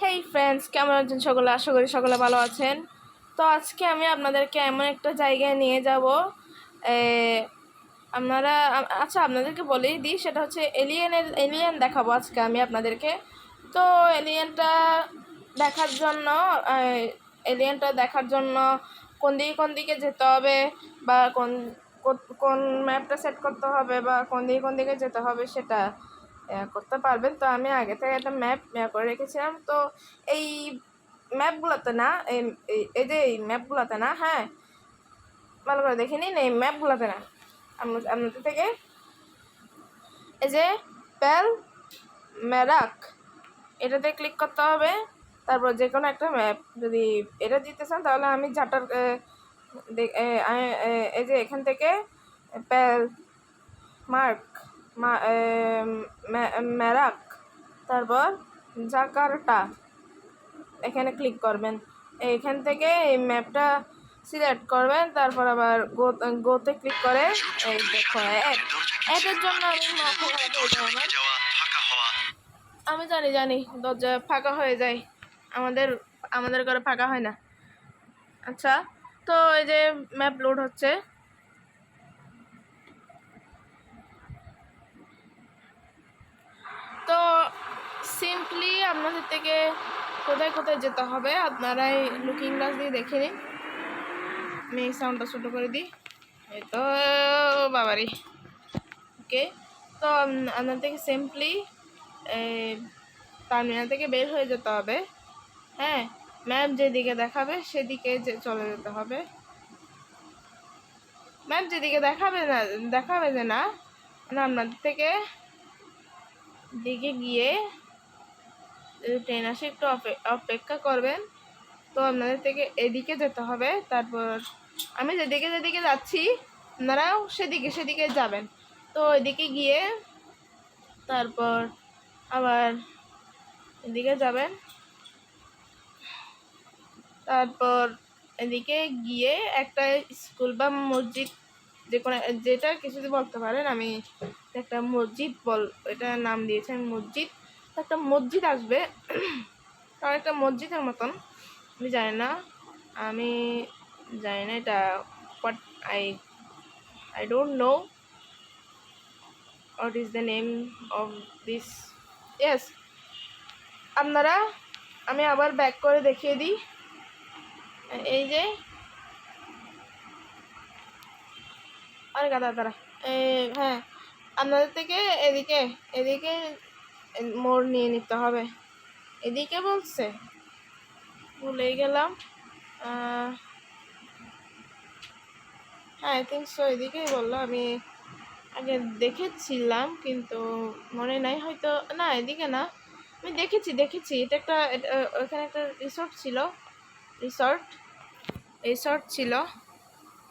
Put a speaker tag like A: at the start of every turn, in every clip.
A: হেই friends, কেমন আছেন সকলে? আশা করি সকলে ভালো আছেন। তো আজকে আমি আপনাদেরকে এমন একটা জায়গায় নিয়ে যাব। আপনাদেরকে বলেই দিই, সেটা হচ্ছে এলিয়েন দেখাবো আজকে আমি আপনাদেরকে। তো এলিয়েনটা দেখার জন্য কোন দিকে যেতে হবে, বা কোন ম্যাপটা সেট করতে হবে, বা কোন দিকে যেতে হবে সেটা করতে পারবেন। তো আমি আগে থেকে একটা ম্যাপ করে রেখেছিলাম। তো এই ম্যাপগুলোতে না এই যে এই ম্যাপগুলোতে না, হ্যাঁ, ভালো করে দেখে নিন। এই ম্যাপগুলোতে না, আপনাদের থেকে এই যে প্যাল ম্যারাক এটাতে ক্লিক করতে হবে। তারপর যে কোনো একটা ম্যাপ, যদি এটা দিতে চান তাহলে আমি ঝাটার এই যে এখান থেকে প্যাল মার্ক ম্যারাক, তারপর জাকার্টা এখানে ক্লিক করবেন। এইখান থেকে এই ম্যাপটা সিলেক্ট করবেন। তারপর আবার গোতে ক্লিক করে এই দেখো অ্যাপের জন্য আমি জানি দরজা ফাঁকা হয়ে যায়, আমাদের ঘরে ফাঁকা হয় না। আচ্ছা, তো এই যে ম্যাপ লোড হচ্ছে। তো সিম্পলি আপনাদের থেকে কোথায় কোথায় যেতে হবে আপনারা এই লুকিং গ্লাস দিয়ে দেখে নিন। আমি এই সাউন্ডটা ছোটো করে দিই। এই তো বাবারি, ওকে। তো আপনার থেকে সিম্পলি টার্মিনাল থেকে বের হয়ে যেতে হবে। হ্যাঁ, ম্যাপ যেদিকে দেখাবে সেদিকে চলে যেতে হবে। ম্যাপ যেদিকে দেখাবে যে না, আপনাদের থেকে দিকে গিয়ে ট্রেন আসে একটু অপেক্ষা করবেন। তো আপনাদের থেকে এদিকে যেতে হবে। তারপর আমি যেদিকে যাচ্ছি আপনারাও সেদিকে যাবেন। তো এদিকে গিয়ে তারপর আবার এদিকে যাবেন। তারপর এদিকে গিয়ে একটা স্কুল বা মসজিদ, যেটা কিছুতে বলতে পারেন, আমি একটা মসজিদ এটার নাম দিয়েছি আমি মসজিদ। একটা মসজিদ আসবে, কারণ একটা মসজিদের মতন। আমি জানি না এটা what I don't know what is the name of this. yes, আমি আবার ব্যাক করে দেখিয়ে দিই। এই যে আরে দাঁড়া, হ্যাঁ, আপনাদের থেকে এদিকে মোড় নিয়ে নিতে হবে। এদিকে বলছে, ভুলেই গেলাম। হ্যাঁ, আই থিঙ্ক সো, এদিকেই বললো। আমি আগে দেখেছিলাম কিন্তু মনে নাই, হয়তো না, এদিকে না। আমি দেখেছি এটা একটা ওখানে একটা রিসর্ট ছিল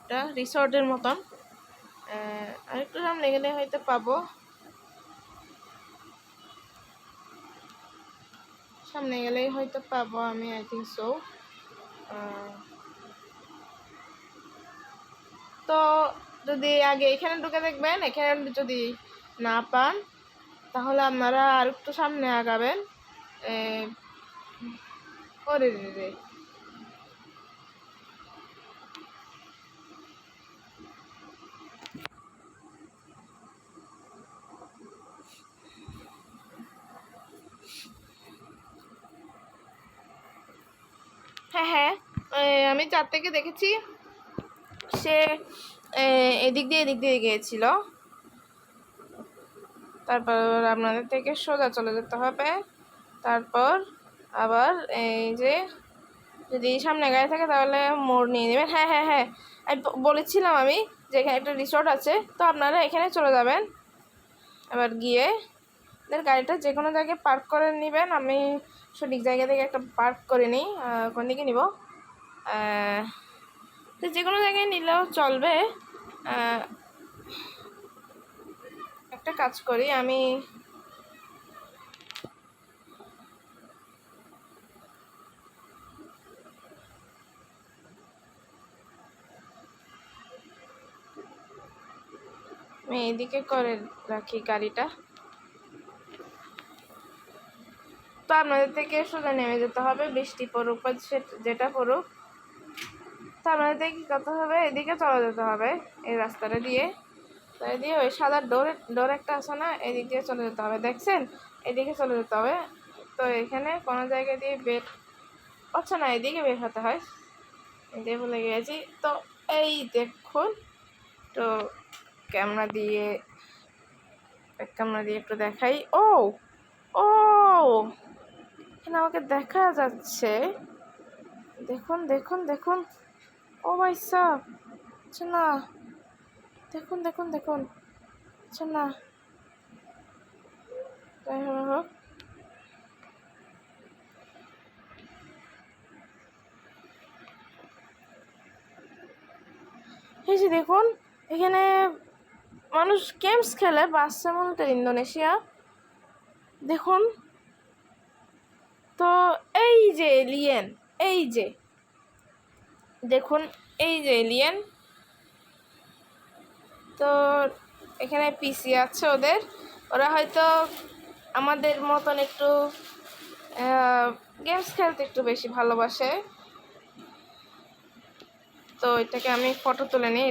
A: এটা রিসর্টের মতন। আরেকটু সামনে গেলে হয়তো পাবো, আমি আই থিঙ্ক সো। তো যদি আগে এখানে ঢুকে দেখবেন, এখানে যদি না পান তাহলে আপনারা আর একটু সামনে আগাবেন। ওরে রে, হ্যাঁ, আমি 4 থেকে দেখেছি, সে এদিক দিয়ে গিয়েছিল। তারপর আপনাদের থেকে সোজা চলে যেতে হবে। তারপর আবার এই যে যদি সামনে গাড়ি থাকে তাহলে মোড় নিয়ে নেবেন। হ্যাঁ, আমি বলেছিলাম আমি যে এখানে একটা রিসর্ট আছে, তো আপনারা এখানে চলে যাবেন। এবার গিয়ে গাড়িটা যে কোনো জায়গায় পার্ক করে নেবেন। আমি সঠিক জায়গা থেকে একটা পার্ক করে নিই। কোন দিকে নিব, তো যে কোনো জায়গায় নিলেও চলবে। একটা কাজ করি, আমি এদিকে করে রাখি গাড়িটা। তো তো আপনাদের থেকে সোজা নেমে যেতে হবে, বৃষ্টি পড়ুক বা যেটা পড়ুক। তো আপনাদের থেকে কী করতে হবে, এদিকে চলে যেতে হবে এই রাস্তাটা দিয়ে। তো এদিকে ওই সাদা ডোর একটা আছে না, এদিক দিয়ে চলে যেতে হবে, দেখছেন? এদিকে চলে যেতে হবে। তো এখানে কোনো জায়গা দিয়ে বের আচ্ছা না, এদিকে বের হতে হয়, এদিকে ভুলে গিয়েছি। তো এই দেখুন, তো ক্যামেরা দিয়ে একটু দেখাই। ও ও এখানে আমাকে দেখা যাচ্ছে, দেখুন দেখুন দেখুন। ও ভাই সাব, আচ্ছা না, দেখুন দেখুন দেখুন, আচ্ছা না, যাই হোক। এই যে দেখুন, এখানে মানুষ গেমস খেলে, বাচ্চা মনে ইন্দোনেশিয়া, দেখুন। তো এই যে এলিয়েন, এই যে দেখুন, এই যে এলিয়েন। তো এখানে পিসি আছে ওদের, ওরা হয়তো আমাদের মতন একটু গেমস খেলতে একটু বেশি ভালোবাসে। তো এটাকে আমি ফটো তুলে নিই,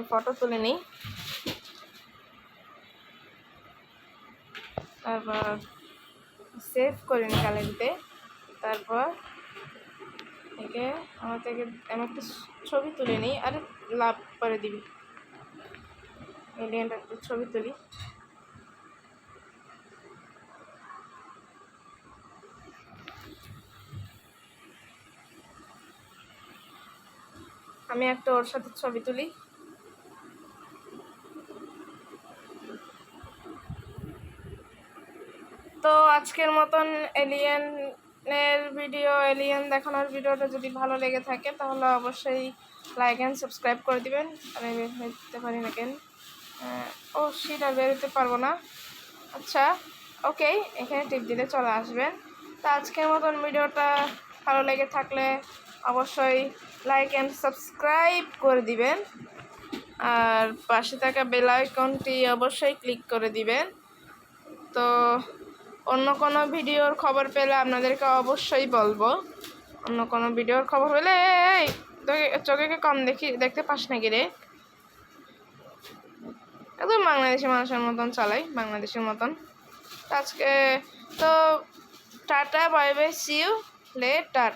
A: ফটো তুলে নিই, তারপর সেভ করে নিই গ্যালারিতে। তারপর একে আমি একটা ছবি তুলে নিই। আরে লাভ করে দিবি, এলিয়েনটা একটা ছবি তুলি। আমি একটা ওর সাথে ছবি তুলি। তো আজকের মতন এলিয়েন দেখানোর ভিডিওটা যদি ভালো লেগে থাকে তাহলে অবশ্যই লাইক অ্যান্ড সাবস্ক্রাইব করে দিবেন। আমি বের হতে পারি না কেন, ও শিট, আর বেরোতে পারবো না। আচ্ছা ওকে, এখানে টিপ দিলে চলে আসবেন। তো আজকের মতন ভিডিওটা ভালো লেগে থাকলে অবশ্যই লাইক অ্যান্ড সাবস্ক্রাইব করে দিবেন, আর পাশে থাকা বেল আইকনটি অবশ্যই ক্লিক করে দিবেন। তো অন্য কোনো ভিডিওর খবর পেলে আপনাদেরকে অবশ্যই বলবো। অন্য কোনো ভিডিওর খবর পেলে চোখে কম দেখতে পাস নাকি রে? একদম বাংলাদেশি মানুষের মতন চালাই, বাংলাদেশের মতন। আজকে তো tata, bye bye, see you letter.